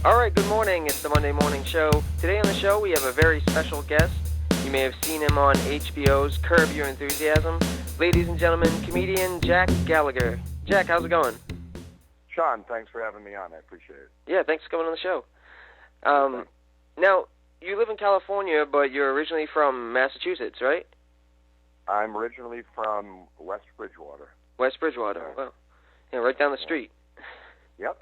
All right, good morning. It's the Monday Morning Show. Today on the show, we have a very special guest. You may have seen him on HBO's Curb Your Enthusiasm. Ladies and gentlemen, comedian Jack Gallagher. Jack, how's it going? Sean, thanks for having me on. I appreciate it. Yeah, thanks for coming on the show. Now, you live in California, but you're originally from Massachusetts, right? I'm originally from West Bridgewater. West Bridgewater. Well, yeah, right down the street. Yep.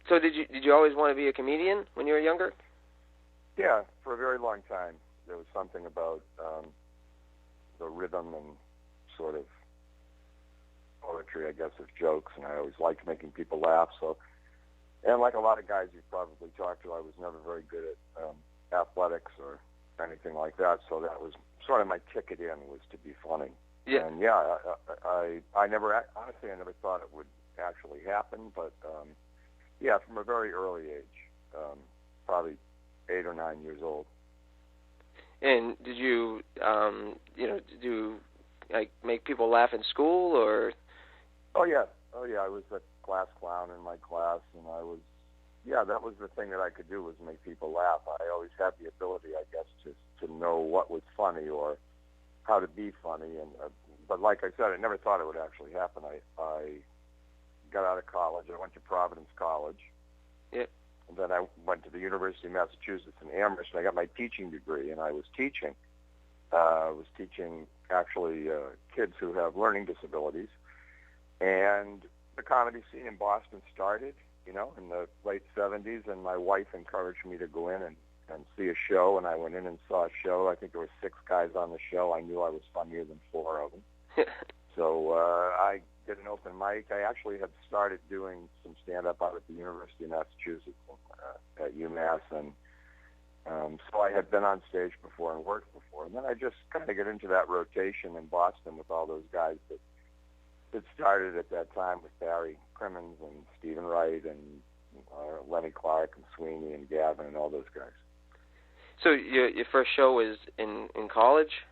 So did you always want to be a comedian when you were younger? Yeah, for a very long time. There was something about the rhythm and sort of poetry, I guess, of jokes, and I always liked making people laugh. So, and like a lot of guys you've probably talked to, I was never very good at athletics or anything like that. So that was sort of my ticket in, was to be funny. Yeah. And yeah, I never, honestly, I never thought it would actually happen, but yeah, from a very early age, probably 8 or 9 years old. And did you, did you like make people laugh in school, or? Oh yeah. I was a class clown in my class, and that was the thing that I could do, was make people laugh. I always had the ability, I guess, to know what was funny or how to be funny. And but like I said, I never thought it would actually happen. I got out of college. I went to Providence College. Yeah. And then I went to the University of Massachusetts in Amherst, and I got my teaching degree, and I was teaching. I was teaching, actually, kids who have learning disabilities. And the comedy scene in Boston started, in the late 70s, and my wife encouraged me to go in and see a show, and I went in and saw a show. I think there were 6 guys on the show. I knew I was funnier than 4 of them. So I did an open mic. I actually had started doing some stand-up out at the University of Massachusetts at UMass, and so I had been on stage before and worked before. And then I just kind of get into that rotation in Boston with all those guys that started at that time, with Barry Crimmins and Stephen Wright and Lenny Clark and Sweeney and Gavin and all those guys. So your first show was in college?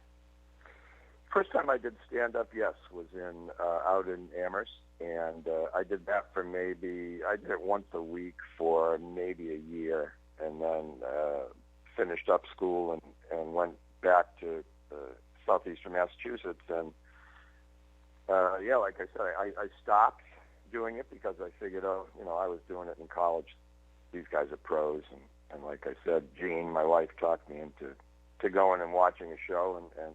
First time I did stand-up, yes, was out in Amherst, and I did that for I did it once a week for maybe a year, and then finished up school and went back to southeastern Massachusetts, and like I said, I stopped doing it because I figured, I was doing it in college. These guys are pros, and like I said, Jean, my wife, talked me into going and watching a show, and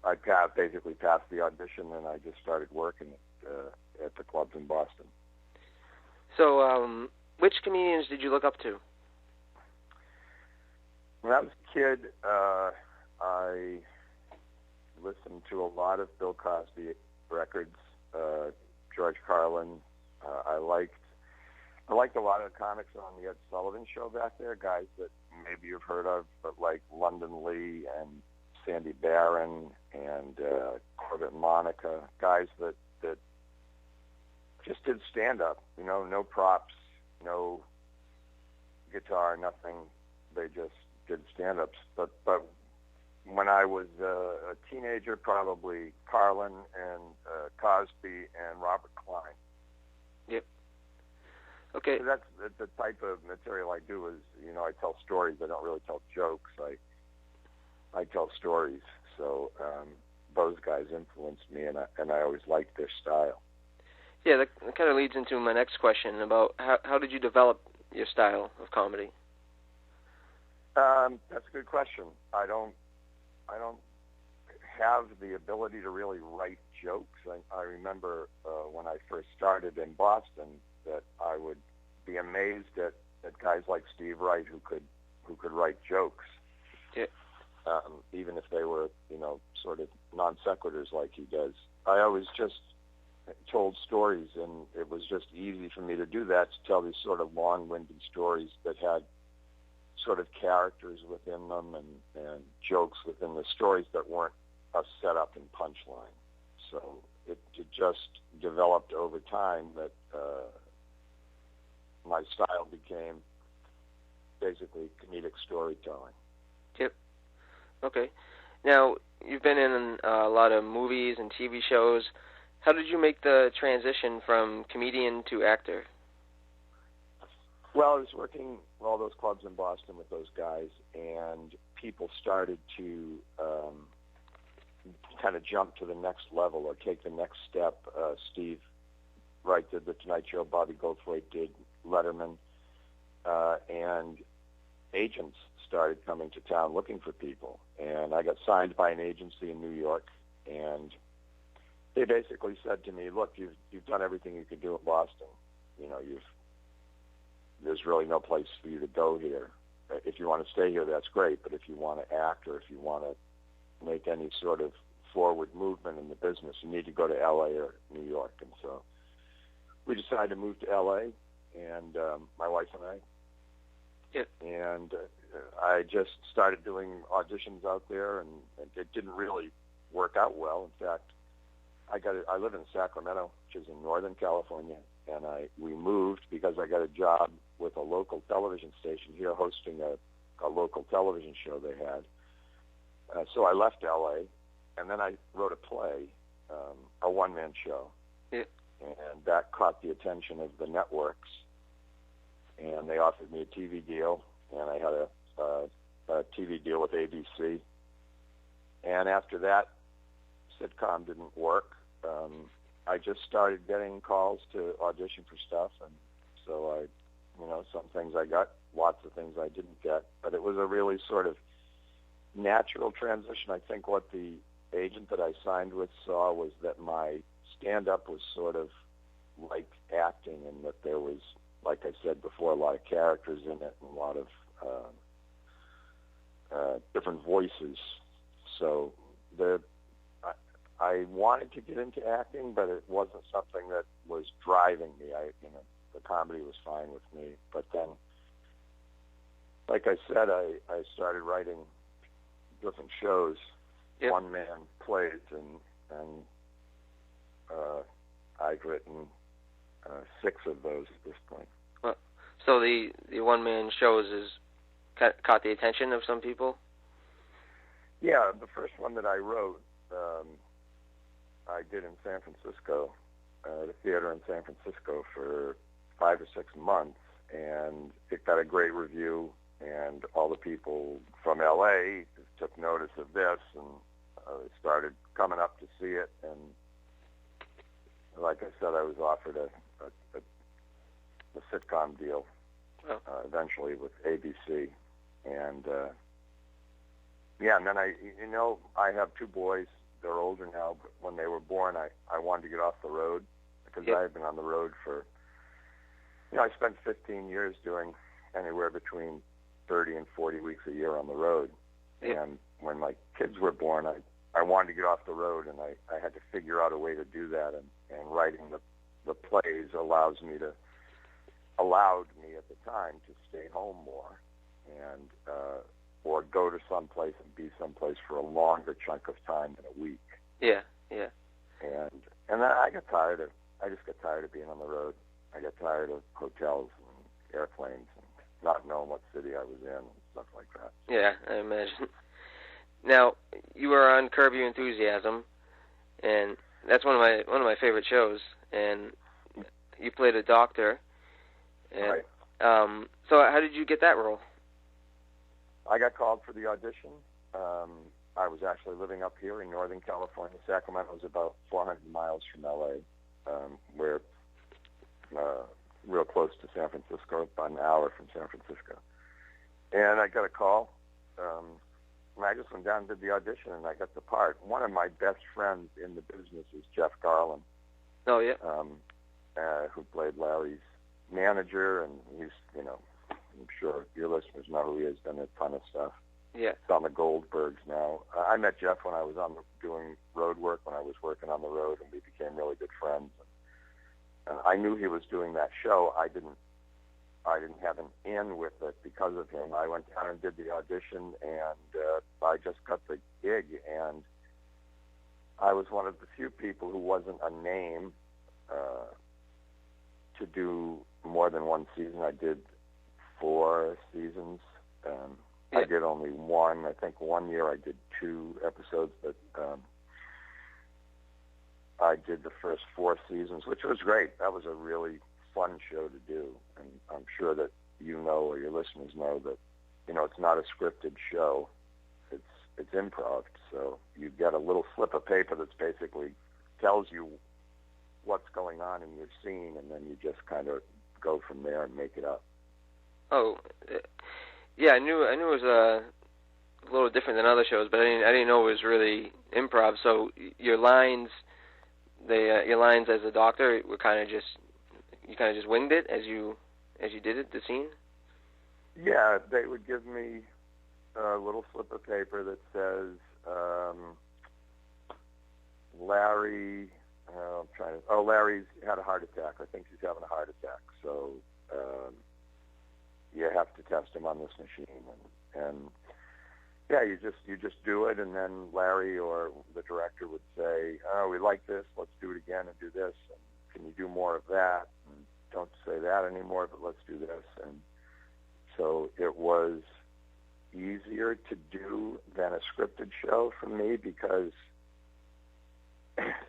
I basically passed the audition, and I just started working at the clubs in Boston. So, which comedians did you look up to? When I was a kid, I listened to a lot of Bill Cosby records, George Carlin. I liked a lot of the comics on the Ed Sullivan Show back there, guys that maybe you've heard of, but like London Lee and Sandy Barron and Corbett Monica, guys that just did stand-up, no props, no guitar, nothing. They just did stand-ups. But when I was a teenager, probably Carlin and Cosby and Robert Klein. Yep. Okay. So that's the type of material I do. Is I tell stories. I don't really tell jokes. I tell stories. So those guys influenced me, and I always liked their style. Yeah, that kind of leads into my next question about how did you develop your style of comedy? That's a good question. I don't have the ability to really write jokes. I remember when I first started in Boston that I would be amazed at guys like Steve Wright who could write jokes. Yeah. Even if they were, sort of non sequiturs like he does. I always just told stories, and it was just easy for me to do that, to tell these sort of long-winded stories that had sort of characters within them and jokes within the stories that weren't a setup and punchline. So it just developed over time that my style became basically comedic storytelling. Yep. Okay. Now, you've been in a lot of movies and TV shows. How did you make the transition from comedian to actor? Well, I was working all those clubs in Boston with those guys, and people started to kind of jump to the next level or take the next step. Steve Wright did The Tonight Show, Bobby Goldthwait did Letterman, and agents started coming to town looking for people. And I got signed by an agency in New York, and they basically said to me, look, you've done everything you could do in Boston. You know, there's really no place for you to go here. If you want to stay here, that's great, but if you want to act or if you want to make any sort of forward movement in the business, you need to go to L.A. or New York. And so we decided to move to L.A., and my wife and I. Yep. And I just started doing auditions out there, and it didn't really work out well. In fact, I live in Sacramento, which is in Northern California, and we moved because I got a job with a local television station here hosting a local television show they had. So I left L.A., and then I wrote a play, a one-man show. Yeah. And that caught the attention of the networks, and they offered me a TV deal, and I had a TV deal with ABC. And after that sitcom didn't work, I just started getting calls to audition for stuff, and so some things I got, lots of things I didn't get, but it was a really sort of natural transition. I think what the agent that I signed with saw was that my stand-up was sort of like acting, and that there was, like I said before, a lot of characters in it and a lot of different voices. So I wanted to get into acting, but it wasn't something that was driving me. The comedy was fine with me. But then, like I said, I started writing different shows, yep. one-man plays, and I've written 6 of those at this point. Well, so the one-man shows caught the attention of some people? Yeah, the first one that I wrote, I did in San Francisco, at a theater in San Francisco for 5 or 6 months, and it got a great review, and all the people from L.A. took notice of this, and started coming up to see it, and like I said, I was offered a sitcom deal eventually with ABC, and and then I have 2 boys. They're older now, but when they were born, I wanted to get off the road because I had been on the road for, I spent 15 years doing anywhere between 30 and 40 weeks a year on the road. Yep. And when my kids were born, I wanted to get off the road, and I had to figure out a way to do that. And writing the plays allowed me at the time to stay home more, and or go to someplace and be someplace for a longer chunk of time than a week. Yeah, yeah. And then I just got tired of being on the road. I got tired of hotels and airplanes and not knowing what city I was in and stuff like that. Yeah, I imagine. Now, you were on Curb Your Enthusiasm, and that's one of my favorite shows. And you played a doctor. And, right. So how did you get that role? I got called for the audition. I was actually living up here in Northern California. Sacramento is about 400 miles from L.A. We're real close to San Francisco, about an hour from San Francisco. And I got a call. And I just went down and did the audition, and I got the part. One of my best friends in the business is Jeff Garland. Oh, yeah. Who played Larry's manager, and he's, I'm sure your listeners know who he is, done a ton of stuff. Yeah. He's on the Goldbergs now. I met Jeff when I was doing road work, when I was working on the road, and we became really good friends. I knew he was doing that show. I didn't have an in with it because of him. I went down and did the audition, and I just got the gig, and I was one of the few people who wasn't a name to do more than one season. I did 4 seasons. I did only one. I think one year I did 2 episodes, but I did the first 4 seasons, which was great. That was a really fun show to do, and I'm sure that you know or your listeners know that, it's not a scripted show. It's improv. So you get a little slip of paper that's basically tells you what's going on in your scene, and then you just kind of go from there and make it up. Oh, yeah, I knew it was a little different than other shows, but I didn't know it was really improv. So your lines, your lines as a doctor were you kind of just winged it as you did it, the scene? Yeah, they would give me a little slip of paper that says, Larry's had a heart attack. I think he's having a heart attack. So you have to test him on this machine. And yeah, you just do it, and then Larry or the director would say, "Oh, we like this. Let's do it again and do this. And can you do more of that? And don't say that anymore, but let's do this." And so it was easier to do than a scripted show for me, because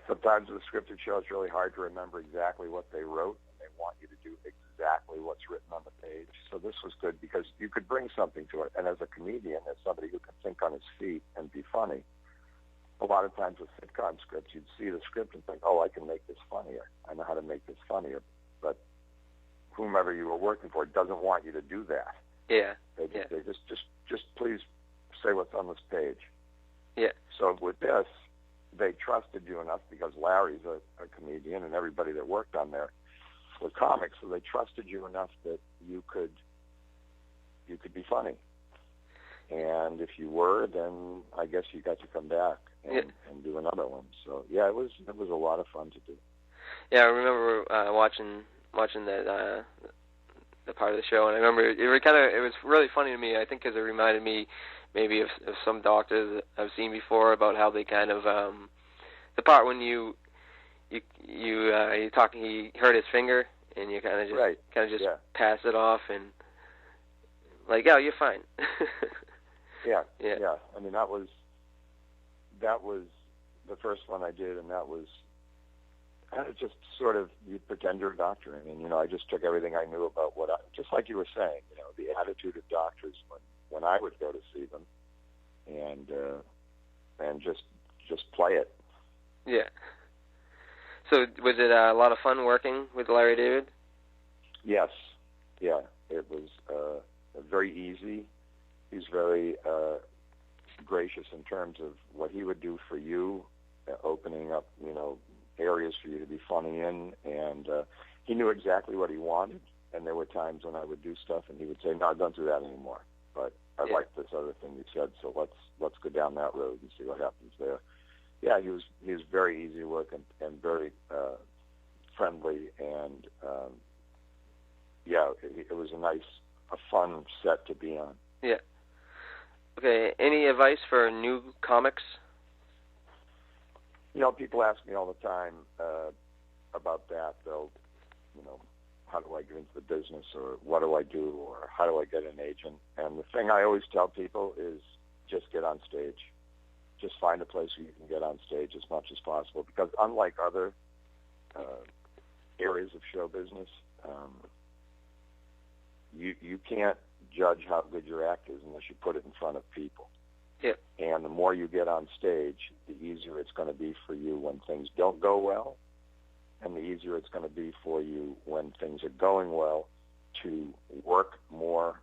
sometimes with a scripted show it's really hard to remember exactly what they wrote, and they want you to do exactly what's written on the page. So this was good because you could bring something to it. And as a comedian, as somebody who can think on his feet and be funny, a lot of times with sitcom scripts, you'd see the script and think, oh, I can make this funnier. I know how to make this funnier. But whomever you were working for doesn't want you to do that. Yeah. They just please say what's on this page. Yeah. So with this, they trusted you enough, because Larry's a comedian and everybody that worked on there were comics, so they trusted you enough that you could be funny. And if you were, then I guess you got to come back and do another one. So yeah, it was a lot of fun to do. Yeah, I remember watching that the part of the show, and I remember it was really funny to me. I think because it reminded me maybe of some doctors I've seen before, about how they kind of the part when you're talking, he hurt his finger, and you kind of just pass it off and like, oh, you're fine. Yeah. I mean, that was the first one I did, and that was just sort of, you pretend you're a doctor. I mean, I just took everything I knew about just like you were saying, the attitude of doctors when I would go to see them, and just play it. Yeah. So was it a lot of fun working with Larry David? Yes. Yeah. It was very easy. He's very gracious in terms of what he would do for you, opening up, areas for you to be funny in, and he knew exactly what he wanted. And there were times when I would do stuff, and he would say, "No, don't do that anymore. But I like this other thing you said, so let's go down that road and see what happens there." Yeah, he was very easy to work and very friendly, and it was a fun set to be on. Yeah. Okay. Any advice for new comics? People ask me all the time about that. They'll, how do I get into the business, or what do I do, or how do I get an agent? And the thing I always tell people is just get on stage. Just find a place where you can get on stage as much as possible, because unlike other areas of show business, you can't judge how good your act is unless you put it in front of people. Yeah. And the more you get on stage, the easier it's going to be for you when things don't go well, and the easier it's going to be for you when things are going well to work more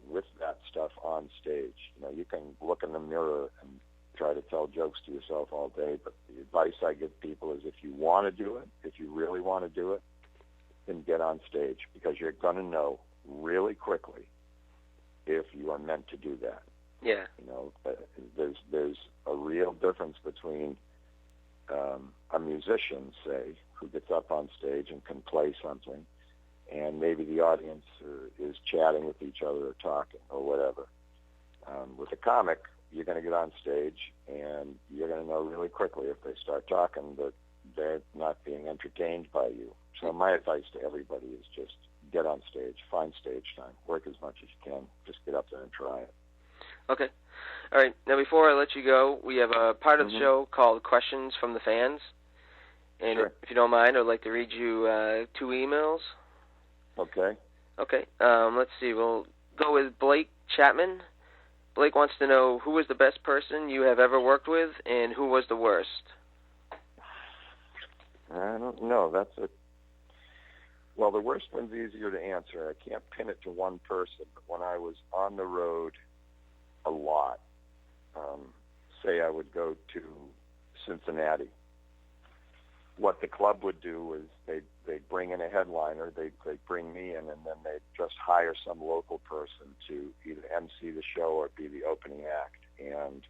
with that stuff on stage. You can look in the mirror and try to tell jokes to yourself all day, but the advice I give people is, if you want to do it, if you really want to do it, then get on stage, because you're going to know really quickly if you are meant to do that. Yeah. There's a real difference between a musician, say, who gets up on stage and can play something, and maybe the audience is chatting with each other or talking or whatever. With a comic, you're going to get on stage, and you're going to know really quickly if they start talking that they're not being entertained by you. So my advice to everybody is just get on stage, find stage time, work as much as you can, just get up there and try it. Okay. All right. Now, before I let you go, we have a part of the show called Questions from the Fans. And Sure. if you don't mind, I'd like to read you 2 emails. Okay. Okay. Let's see. We'll go with Blake Chapman. Blake wants to know who was the best person you have ever worked with and who was the worst. I don't know. Well, the worst one's easier to answer. I can't pin it to one person, but when I was on the road a lot, say I would go to Cincinnati, what the club would do was they'd bring in a headliner, they'd bring me in, and then they'd just hire some local person to either MC the show or be the opening act. And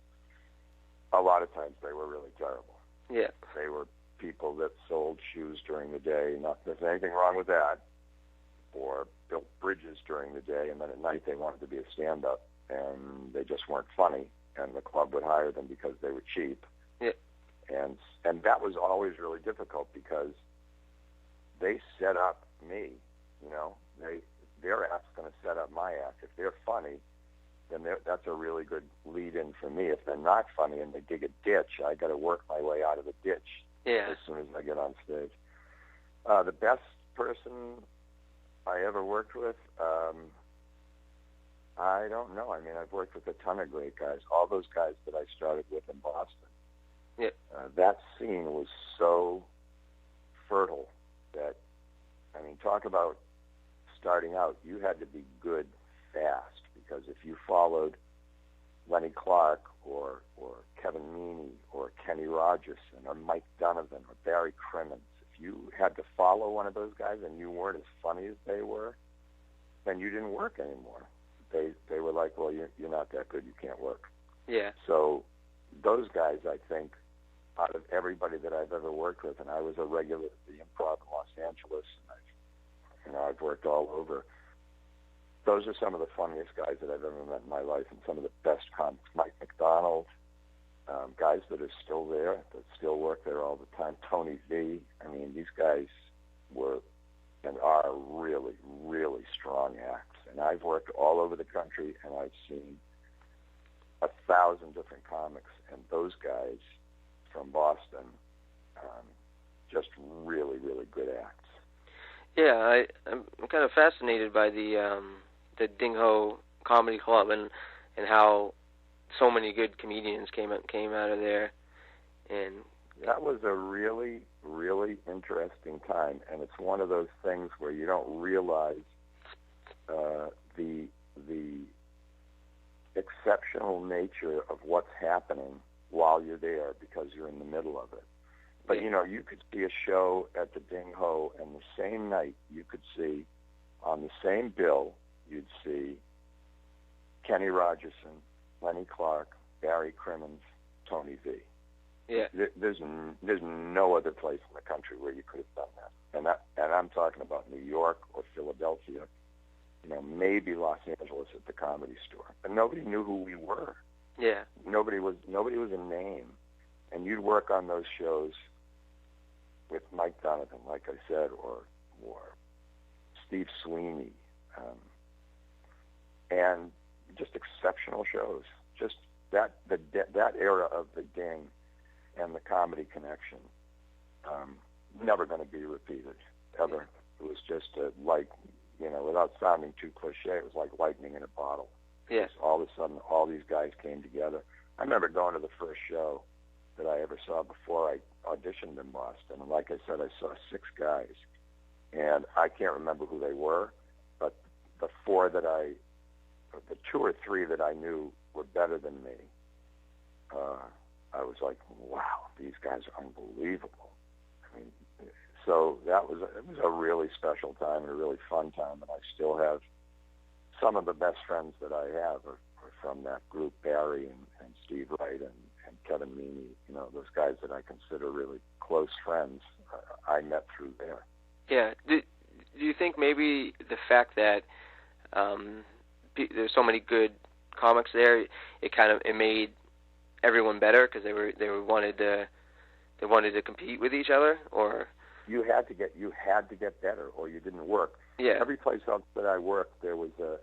a lot of times they were really terrible. Yeah. They were people that sold shoes during the day, not that there's anything wrong with that, or built bridges during the day, and then at night they wanted to be a stand-up, and they just weren't funny, and the club would hire them because they were cheap. Yeah. And that was always really difficult because they set up me, you know. Their act's going to set up my act. If they're funny, then that's a really good lead-in for me. If they're not funny and they dig a ditch, I got to work my way out of the ditch as soon as I get on stage. The best person I ever worked with, I don't know. I mean, I've worked with a ton of great guys, all those guys that I started with in Boston. Yeah. That scene was so fertile that, I mean, talk about starting out. You had to be good fast, because if you followed Lenny Clark or Kevin Meaney or Kenny Rogerson or Mike Donovan or Barry Crimmins, if you had to follow one of those guys and you weren't as funny as they were, then you didn't work anymore. They were like, well, you're not that good, you can't work. Yeah. So those guys, I think, out of everybody that I've ever worked with, and I was a regular at the Improv in Los Angeles, and I've worked all over. Those are some of the funniest guys that I've ever met in my life, and some of the best comics. Mike McDonald, guys that are still there, that still work there all the time. Tony V. I mean, these guys were and are really, really strong acts. And I've worked all over the country, and I've seen 1,000 different comics, and those guys from Boston, just really, really good acts. Yeah, I'm kind of fascinated by the Ding Ho Comedy Club and how so many good comedians came out of there. And that was a really, really interesting time, and it's one of those things where you don't realize the exceptional nature of what's happening while you're there, because you're in the middle of it. But, you know, you could see a show at the Ding Ho, and the same night you could see, on the same bill, you'd see Kenny Rogerson, Lenny Clark, Barry Crimmins, Tony V. Yeah. There's no other place in the country where you could have done that. And I'm talking about New York or Philadelphia, you know, maybe Los Angeles at the Comedy Store. But nobody knew who we were. Yeah. Nobody was a name. And you'd work on those shows with Mike Donovan, like I said, or Steve Sweeney, and just exceptional shows. Just that era of the Ding and the Comedy Connection, never going to be repeated ever. It was just like, you know, without sounding too cliche, it was like lightning in a bottle. Yeah. All of a sudden, all these guys came together. I remember going to the first show that I ever saw before I auditioned in Boston. And like I said, I saw 6 guys. And I can't remember who they were, but the 2 or 3 that I knew were better than me. I was like, wow, these guys are unbelievable. I mean, so it was a really special time and a really fun time. And I still have some of the best friends that I have are from that group, Barry and Steve Wright and Kevin Meaney, you know, those guys that I consider really close friends, I met through there. Yeah. Do you think maybe the fact that there's so many good comics there, it made everyone better because they wanted to compete with each other, or you had to get better, or you didn't work. Yeah. Every place else that I worked, there was a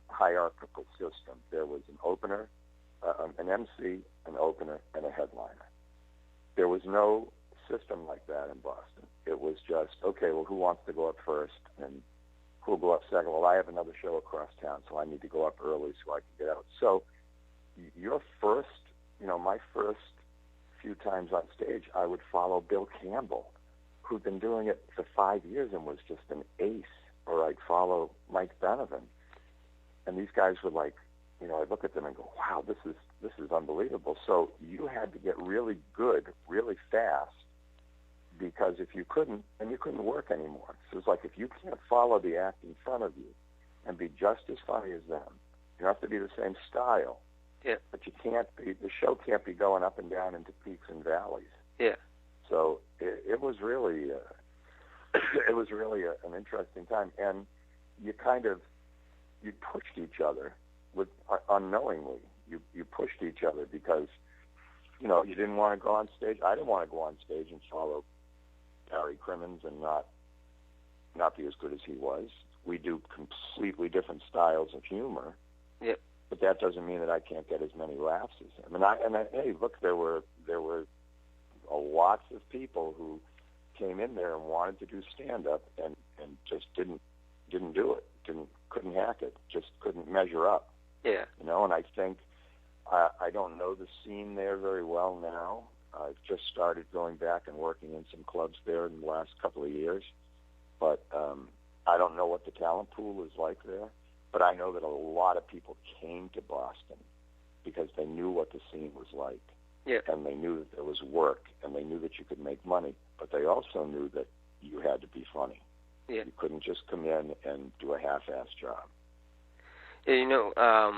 hierarchical system. There was an opener, an MC, an opener, and a headliner. There was no system like that in Boston. It was just, okay, well, who wants to go up first, and who'll go up second. Well, I have another show across town, so I need to go up early so I can get out. So your first, my first few times on stage, I would follow Bill Campbell, who'd been doing it for 5 years and was just an ace. Or I'd follow Mike Donovan. And these guys were like, I'd look at them and go, wow, this is unbelievable. So you had to get really good really fast, because if you couldn't, then you couldn't work anymore. So it's like, if you can't follow the act in front of you and be just as funny as them, you have to be the same style. Yeah. But the show can't be going up and down into peaks and valleys. Yeah. So it was really, an interesting time. And you pushed each other unknowingly. You pushed each other because, you didn't want to go on stage. I didn't want to go on stage and follow Barry Crimmins and not be as good as he was. We do completely different styles of humor. Yep. But that doesn't mean that I can't get as many laughs as him. Hey, look, there were lots of people who came in there and wanted to do stand-up and just didn't do it. Couldn't hack it. Just couldn't measure up. Yeah. And I think I don't know the scene there very well now. I've just started going back and working in some clubs there in the last couple of years, but I don't know what the talent pool is like there. But I know that a lot of people came to Boston because they knew what the scene was like. Yeah. And they knew that there was work, and they knew that you could make money, but they also knew that you had to be funny. Yeah. You couldn't just come in and do a half-ass job. Yeah,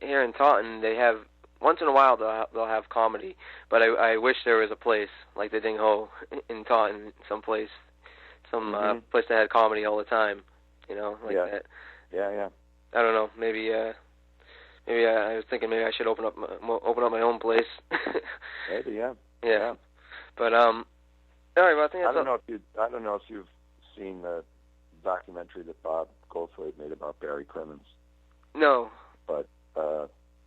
here in Taunton, they have, once in a while they'll have comedy, but I wish there was a place like the Ding Ho in Taunton, some place that had comedy all the time, that. Yeah. I don't know, maybe I was thinking maybe I should open up my own place. Maybe, yeah. Yeah. But all right, well, I think that's I don't know if you've seen the documentary that Bob Goldthwait made about Barry Crimmins. No. But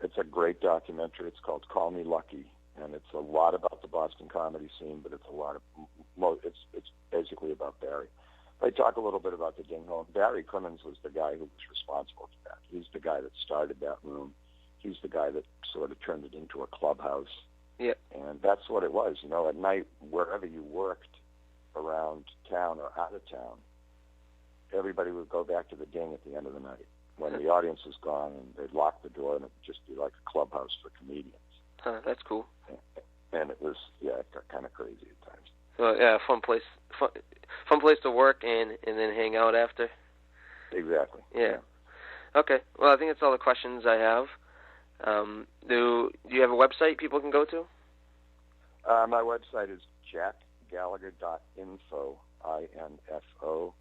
it's a great documentary. It's called Call Me Lucky, and it's a lot about the Boston comedy scene, but it's basically about Barry. They talk a little bit about the Ding Ho. Barry Crimmins was the guy who was responsible for that. He's the guy that started that room. He's the guy that sort of turned it into a clubhouse. Yeah. And that's what it was. At night, wherever you worked around town or out of town, everybody would go back to the Ding at the end of the night when the audience was gone, and they'd lock the door, and it would just be like a clubhouse for comedians. Huh, that's cool. And it was, kind of crazy at times. So, yeah, fun place to work and then hang out after. Exactly. Yeah. Okay. Well, I think that's all the questions I have. Do you have a website people can go to? My website is jackgallagher.info, INFO.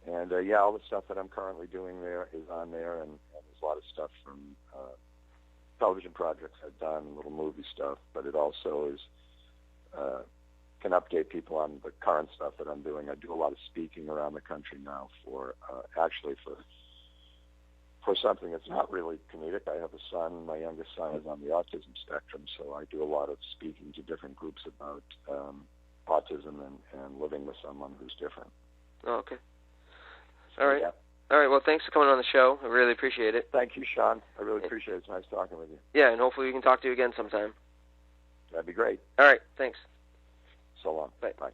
And, all the stuff that I'm currently doing there is on there, and there's a lot of stuff from television projects I've done, little movie stuff, but it also is can update people on the current stuff that I'm doing. I do a lot of speaking around the country now for something that's not really comedic. I have a son. My youngest son is on the autism spectrum, so I do a lot of speaking to different groups about autism and living with someone who's different. Oh, okay. All right. Yeah. All right, well, thanks for coming on the show. I really appreciate it. Thank you, Sean. I really appreciate it. It's nice talking with you. Yeah, and hopefully we can talk to you again sometime. That'd be great. All right, thanks. So long. Bye. Bye.